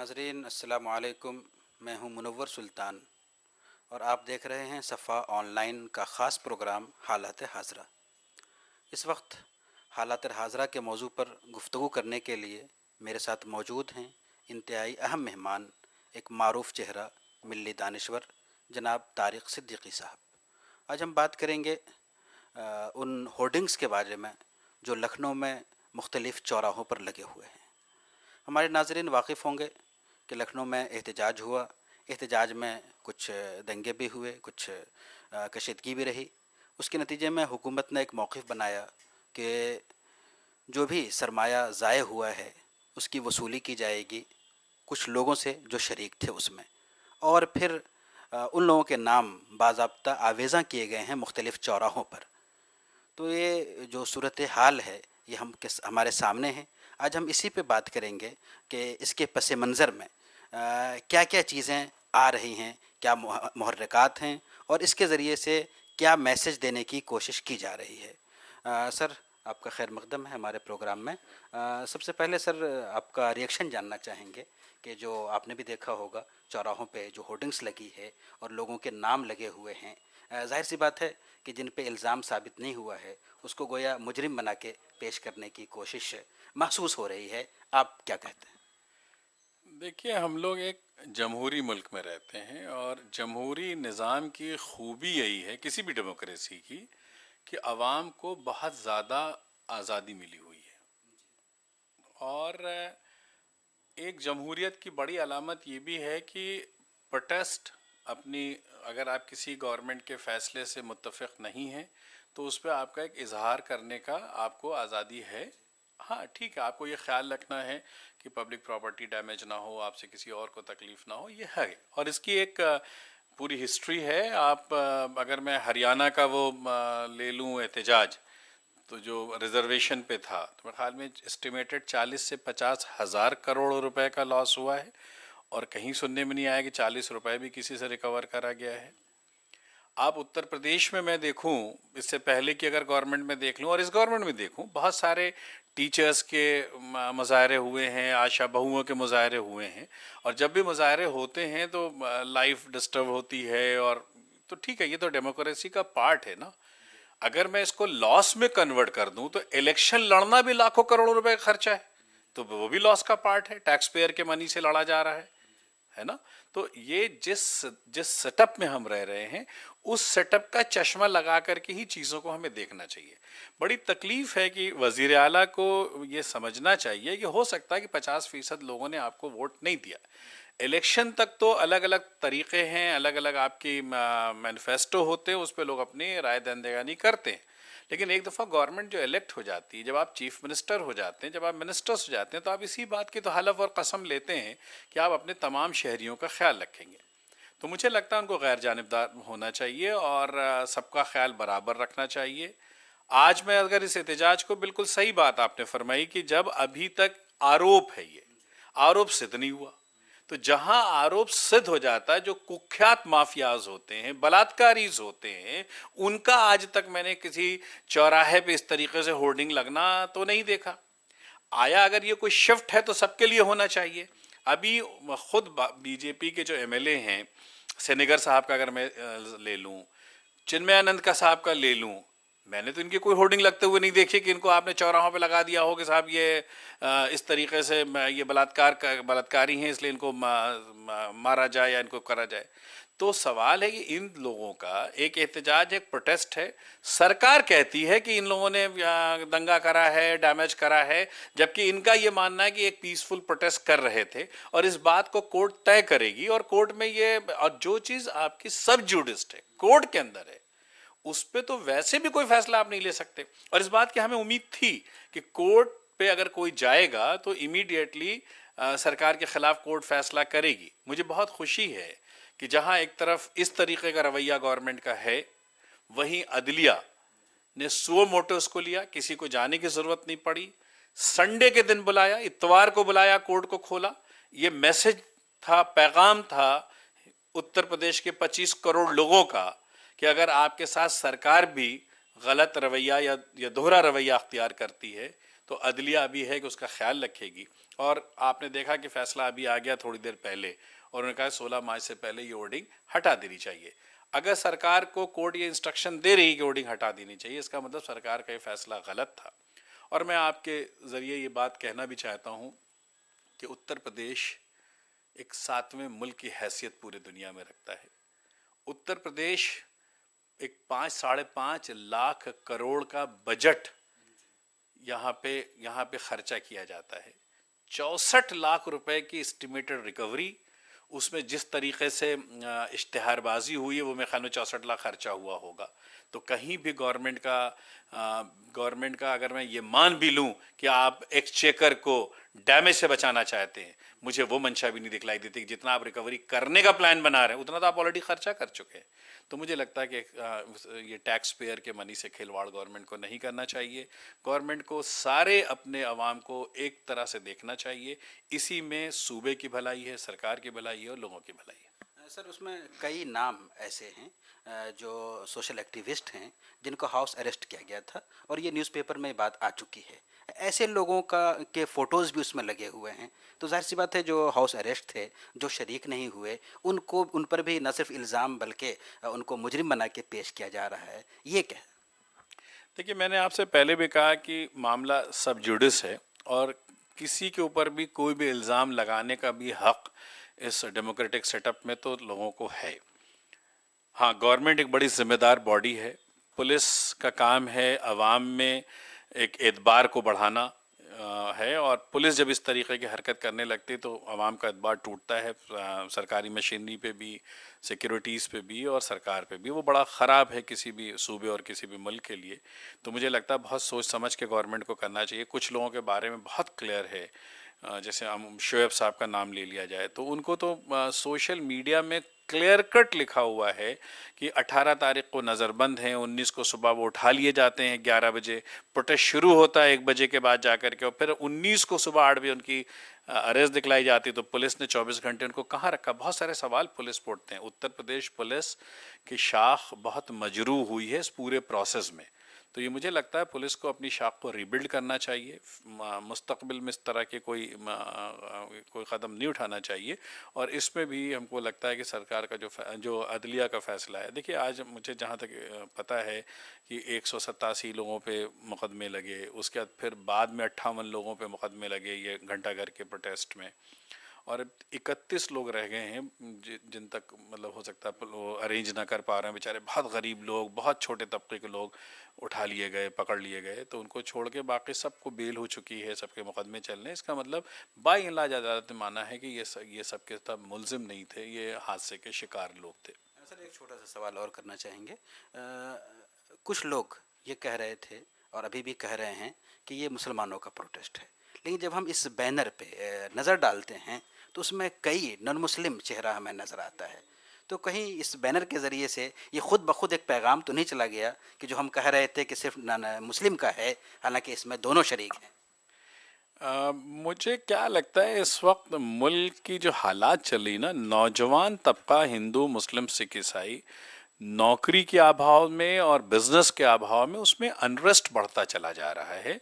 नाजरीन अस्सलाम वालेकुम। मैं हूं मुनव्वर सुल्तान और आप देख रहे हैं सफ़ा ऑनलाइन का ख़ास प्रोग्राम हालात हाज़रा। इस वक्त हालात हाज़रा के मौजू पर गुफ्तगू करने के लिए मेरे साथ मौजूद हैं इंतहाई अहम मेहमान, एक मारूफ चेहरा, मिल्ली दानिश्वर जनाब तारिक सिद्दीकी साहब। आज हम बात करेंगे उन होर्डिंग्स के बारे में जो लखनऊ में मुख्तलिफ़ चौराहों पर लगे हुए हैं। हमारे नाज़रीन वाकिफ़ होंगे कि लखनऊ में एहतजाज हुआ। एहतजाज में कुछ दंगे भी हुए, कुछ कशीदगी भी रही। उसके नतीजे में हुकूमत ने एक मौक़िफ़ बनाया कि जो भी सरमाया ज़ाय हुआ है उसकी वसूली की जाएगी कुछ लोगों से जो शरीक थे उसमें, और फिर उन लोगों के नाम बाज़ाब्ता आवेज़ा किए गए हैं मुख्तलिफ़ चौराहों पर। तो ये जो सूरत हाल है ये हमारे सामने है। आज हम इसी पे बात करेंगे कि इसके पस मंज़र में क्या क्या चीज़ें आ रही हैं, क्या मुहर्रिकात हैं और इसके ज़रिए से क्या मैसेज देने की कोशिश की जा रही है। सर, आपका खैर मकदम है हमारे प्रोग्राम में। सबसे पहले सर आपका रिएक्शन जानना चाहेंगे कि जो आपने भी देखा होगा चौराहों पे जो होर्डिंग्स लगी है और लोगों के नाम लगे हुए हैं, जाहिर सी बात है कि जिन पे इल्ज़ाम साबित नहीं हुआ है उसको गोया मुजरिम बना के पेश करने की कोशिश महसूस हो रही है। आप क्या कहते हैं? देखिए, हम लोग एक जमहूरी मुल्क में रहते हैं और जमहूरी निज़ाम की खूबी यही है किसी भी डेमोक्रेसी की कि अवाम को बहुत ज़्यादा आज़ादी मिली हुई है। और एक जमहूरियत की बड़ी अलामत ये भी है कि प्रोटेस्ट अपनी, अगर आप किसी गवर्नमेंट के फ़ैसले से मुत्तफ़िक़ नहीं हैं तो उस पर आपका एक इजहार करने का आपको आज़ादी है। हाँ ठीक है, आपको ये ख्याल रखना है कि पब्लिक प्रॉपर्टी डैमेज ना हो, आपसे किसी और को तकलीफ़ ना हो, ये है। और इसकी एक पूरी हिस्ट्री है। आप अगर मैं हरियाणा का वो ले लूँ एहतजाज, तो जो रिजर्वेशन पे था, तो मेरे ख्याल में एस्टिमेटेड 40 से 50 हज़ार करोड़ रुपए का लॉस हुआ है और कहीं सुनने में नहीं आया कि 40 रुपए भी किसी से रिकवर करा गया है। आप उत्तर प्रदेश में मैं देखूं, इससे पहले कि अगर गवर्नमेंट में देख लूं और इस गवर्नमेंट में देखूं, बहुत सारे टीचर्स के मुजाहरे हुए हैं, आशा बहुओं के मुजाहरे हुए हैं। और जब भी मुजाहरे होते हैं तो लाइफ डिस्टर्ब होती है। और तो ठीक है, ये तो डेमोक्रेसी का पार्ट है ना। अगर मैं इसको लॉस में कन्वर्ट कर दूं तो इलेक्शन लड़ना भी लाखों करोड़ों रुपए का खर्चा है, तो वो भी लॉस का पार्ट है। टैक्स पेयर के मनी से लड़ा जा रहा है ना। तो ये जिस जिस सेटअप में हम रह रहे हैं, उस सेटअप का चश्मा लगा करके ही चीज़ों को हमें देखना चाहिए। बड़ी तकलीफ है कि वजीर आला को ये समझना चाहिए कि हो सकता है कि 50% लोगों ने आपको वोट नहीं दिया। इलेक्शन तक तो अलग अलग तरीक़े हैं, अलग अलग आपकी मैनिफेस्टो होते हैं, उस पर लोग अपनी राय दंदगानी करते हैं। लेकिन एक दफ़ा गवर्नमेंट जो इलेक्ट हो जाती है, जब आप चीफ मिनिस्टर हो जाते हैं, जब आप मिनिस्टर्स हो जाते हैं, तो आप इसी बात की तो हलफ और कसम लेते हैं कि आप अपने तमाम शहरियों का ख्याल रखेंगे। तो मुझे लगता है उनको गैर जानिबदार होना चाहिए और सबका ख्याल बराबर रखना चाहिए। आज मैं अगर इस एहतजाज को, बिल्कुल सही बात आपने फरमाई कि जब अभी तक आरोप है, ये आरोप सिद्ध नहीं हुआ, तो जहां आरोप सिद्ध हो जाता है, जो कुख्यात माफियाज होते हैं, बलात्कारीज होते हैं, उनका आज तक मैंने किसी चौराहे पे इस तरीके से होर्डिंग लगना तो नहीं देखा। आया अगर ये कोई शिफ्ट है तो सबके लिए होना चाहिए। अभी खुद बीजेपी के जो एमएलए हैं, सेनेगर साहब का अगर मैं ले लूं, चिन्मयानंद का साहब का ले लूं, मैंने तो इनकी कोई होर्डिंग लगते हुए नहीं देखी कि इनको आपने चौराहों पे लगा दिया हो कि साहब ये इस तरीके से ये बलात्कारी हैं इसलिए इनको मारा जाए या इनको करा जाए। तो सवाल है कि इन लोगों का एक एहतजाज, एक प्रोटेस्ट है। सरकार कहती है कि इन लोगों ने दंगा करा है, डैमेज करा है, जबकि इनका ये मानना है कि एक पीसफुल प्रोटेस्ट कर रहे थे। और इस बात को कोर्ट तय करेगी और कोर्ट में ये, और जो चीज़ आपकी सब जुडिस्ट है, कोर्ट के अंदर है, उस पे तो वैसे भी कोई फैसला आप नहीं ले सकते। और इस बात की हमें उम्मीद थी कि कोर्ट पे अगर कोई जाएगा तो इमीडिएटली सरकार के खिलाफ कोर्ट फैसला करेगी। मुझे बहुत खुशी है कि जहां एक तरफ इस तरीके का रवैया गवर्नमेंट का है, वहीं अदलिया ने सुओ मोटो उसको लिया, किसी को जाने की जरूरत नहीं पड़ी। संडे के दिन बुलाया, इतवार को बुलाया, कोर्ट को खोला। ये मैसेज था, पैगाम था उत्तर प्रदेश के 25 करोड़ लोगों का कि अगर आपके साथ सरकार भी गलत रवैया या दोहरा रवैया अख्तियार करती है तो अदलिया अभी है कि उसका ख्याल रखेगी। और आपने देखा कि फैसला अभी आ गया थोड़ी देर पहले, और उन्होंने कहा 16 मार्च से पहले ये होर्डिंग हटा देनी चाहिए। अगर सरकार को कोर्ट ये इंस्ट्रक्शन दे रही कि होर्डिंग हटा देनी चाहिए, इसका मतलब सरकार का ये फैसला गलत था। और मैं आपके ज़रिए ये बात कहना भी चाहता हूँ कि उत्तर प्रदेश एक 7वें मुल्क की हैसियत पूरे दुनिया में रखता है। उत्तर प्रदेश एक 5-5.5 लाख करोड़ का बजट यहाँ पे खर्चा किया जाता है। 64 लाख रुपए की एस्टिमेटेड रिकवरी, उसमें जिस तरीके से इश्तिहारबाजी हुई है वो मेरे ख्याल में 64 लाख खर्चा हुआ होगा। तो कहीं भी गवर्नमेंट का अगर मैं ये मान भी लूं कि आप एक्सचेकर को डैमेज से बचाना चाहते हैं, मुझे वो मंशा भी नहीं दिखलाई देती कि जितना आप रिकवरी करने का प्लान बना रहे हैं उतना तो आप ऑलरेडी खर्चा कर चुके हैं। तो मुझे लगता है कि ये टैक्स पेयर के मनी से खिलवाड़ गवर्नमेंट को नहीं करना चाहिए। गवर्नमेंट को सारे अपने अवाम को एक तरह से देखना चाहिए। इसी में सूबे की भलाई है, सरकार की भलाई है और लोगों की भलाई है। सर, उसमें कई नाम ऐसे हैं जो सोशल एक्टिविस्ट हैं जिनको हाउस अरेस्ट किया गया था और ये न्यूज़पेपर में बात आ चुकी है। ऐसे लोगों का के फ़ोटोज़ भी उसमें लगे हुए हैं। तो जाहिर सी बात है जो हाउस अरेस्ट थे, जो शरीक नहीं हुए, उनको उन पर भी न सिर्फ इल्ज़ाम बल्कि उनको मुजरिम बना के पेश किया जा रहा है। ये क्या है? देखिए, मैंने आपसे पहले भी कहा कि मामला सब जुडिस है और किसी के ऊपर भी कोई भी इल्ज़ाम लगाने का भी हक इस डेमोक्रेटिक सेटअप में तो लोगों को है। हाँ, गवर्नमेंट एक बड़ी जिम्मेदार बॉडी है। पुलिस का काम है अवाम में एक एतबार को बढ़ाना है, और पुलिस जब इस तरीके की हरकत करने लगती है तो अवाम का एतबार टूटता है, सरकारी मशीनरी पे भी, सिक्योरिटीज़ पे भी और सरकार पे भी। वो बड़ा ख़राब है किसी भी सूबे और किसी भी मुल्क के लिए। तो मुझे लगता है बहुत सोच समझ के गवर्नमेंट को करना चाहिए। कुछ लोगों के बारे में बहुत क्लियर है, जैसे हम शोएब साहब का नाम ले लिया जाए तो उनको तो सोशल मीडिया में क्लियर कट लिखा हुआ है कि 18 तारीख को नज़रबंद हैं, 19 को सुबह वो उठा लिए जाते हैं 11 बजे, प्रोटेस्ट शुरू होता है 1 बजे के बाद जाकर के, और फिर 19 को सुबह 8 बजे उनकी अरेस्ट दिखलाई जाती। तो पुलिस ने 24 घंटे उनको कहाँ रखा? बहुत सारे सवाल पुलिस पे उठते हैं। उत्तर प्रदेश पुलिस की शाख बहुत मजरूह हुई है इस पूरे प्रोसेस में। तो ये मुझे लगता है पुलिस को अपनी शाख को रीबिल्ड करना चाहिए। मुस्तकबिल में इस तरह के कोई कदम नहीं उठाना चाहिए। और इसमें भी हमको लगता है कि सरकार का जो अदलिया का फैसला है, देखिए आज मुझे जहाँ तक पता है कि 187 लोगों पे मुकदमे लगे, उसके बाद में 58 लोगों पे मुकदमे लगे ये घंटाघर के प्रोटेस्ट में, और 31 लोग रह गए हैं जिन तक मतलब हो सकता है वो अरेंज ना कर पा रहे हैं। बेचारे बहुत गरीब लोग, बहुत छोटे तबके के लोग उठा लिए गए, पकड़ लिए गए। तो उनको छोड़ के बाकी सबको बेल हो चुकी है, सबके मुकदमे चल रहे हैं। इसका मतलब बाई एंड लार्ज अदालत ने माना है कि ये सब के सब मुलजिम नहीं थे, ये हादसे के शिकार लोग थे। सर, एक छोटा सा सवाल और करना चाहेंगे। कुछ लोग ये कह रहे थे और अभी भी कह रहे हैं कि ये मुसलमानों का प्रोटेस्ट है, लेकिन जब हम इस बैनर पे नज़र डालते हैं तो उसमें कई नॉन मुस्लिम चेहरा हमें नज़र आता है। तो कहीं इस बैनर के ज़रिए से ये खुद ब खुद एक पैगाम तो नहीं चला गया कि जो हम कह रहे थे कि सिर्फ मुस्लिम का है, हालांकि इसमें दोनों शरीक हैं? मुझे क्या लगता है इस वक्त मुल्क की जो हालात चल रही ना, नौजवान तबका हिंदू मुस्लिम सिख ईसाई नौकरी के अभाव में और बिजनेस के अभाव में उसमें अनरेस्ट बढ़ता चला जा रहा है।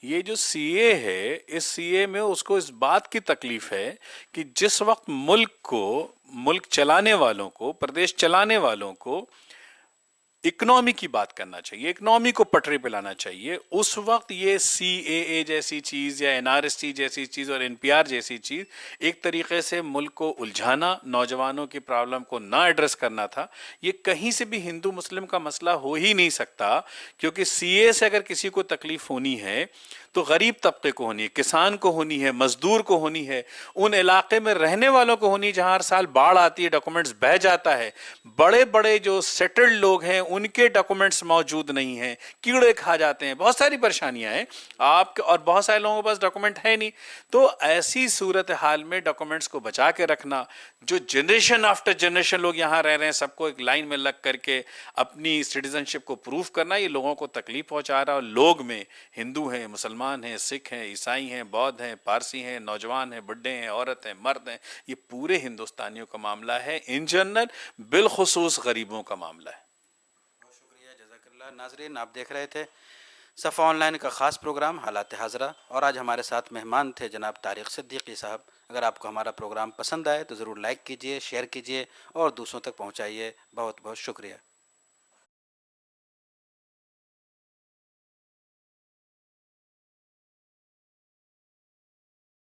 ये जो सीए है, इस सीए में उसको इस बात की तकलीफ है कि जिस वक्त मुल्क चलाने वालों को, प्रदेश चलाने वालों को इकोनॉमी की बात करना चाहिए, इकोनॉमी को पटरी पे लाना चाहिए, उस वक्त ये सीएए जैसी चीज़ या एनआरसी जैसी चीज़ और एनपीआर जैसी चीज़ एक तरीके से मुल्क को उलझाना, नौजवानों की प्रॉब्लम को ना एड्रेस करना था। ये कहीं से भी हिंदू मुस्लिम का मसला हो ही नहीं सकता, क्योंकि सीए से अगर किसी को तकलीफ होनी है तो गरीब तबके को होनी है, किसान को होनी है, मजदूर को होनी है, उन इलाके में रहने वालों को होनी है जहां हर साल बाढ़ आती है, डॉक्यूमेंट्स बह जाता है, बड़े बड़े जो सेटल्ड लोग हैं उनके डॉक्यूमेंट्स मौजूद नहीं है, कीड़े खा जाते हैं, बहुत सारी परेशानियां हैं आपके, और बहुत सारे लोगों के पास डॉक्यूमेंट है नहीं। तो ऐसी सूरत हाल में डॉक्यूमेंट्स को बचा के रखना, जो जनरेशन आफ्टर जनरेशन लोग यहाँ रह रहे हैं सबको एक लाइन में लग करके अपनी सिटीजनशिप को प्रूफ करना, ये लोगों को तकलीफ पहुंचा रहा है। और लोग में हिंदू हैं, मुसलमान हैं, सिख हैं, ईसाई हैं, बौद्ध हैं, पारसी हैं, नौजवान हैं, बुढ़े हैं, औरत हैं, मर्द हैं, ये पूरे हिंदुस्तानियों का मामला है इन जनरल, बिलखुसूस गरीबों का मामला है। बहुत शुक्रिया, जज़ाकल्लाह। नाजरीन, आप देख रहे थे सफ़ा ऑनलाइन का ख़ास प्रोग्राम हालात हाज़रा, और आज हमारे साथ मेहमान थे जनाब तारिक सिद्दीकी साहब। अगर आपको हमारा प्रोग्राम पसंद आए तो ज़रूर लाइक कीजिए, शेयर कीजिए और दूसरों तक पहुंचाइए। बहुत बहुत शुक्रिया।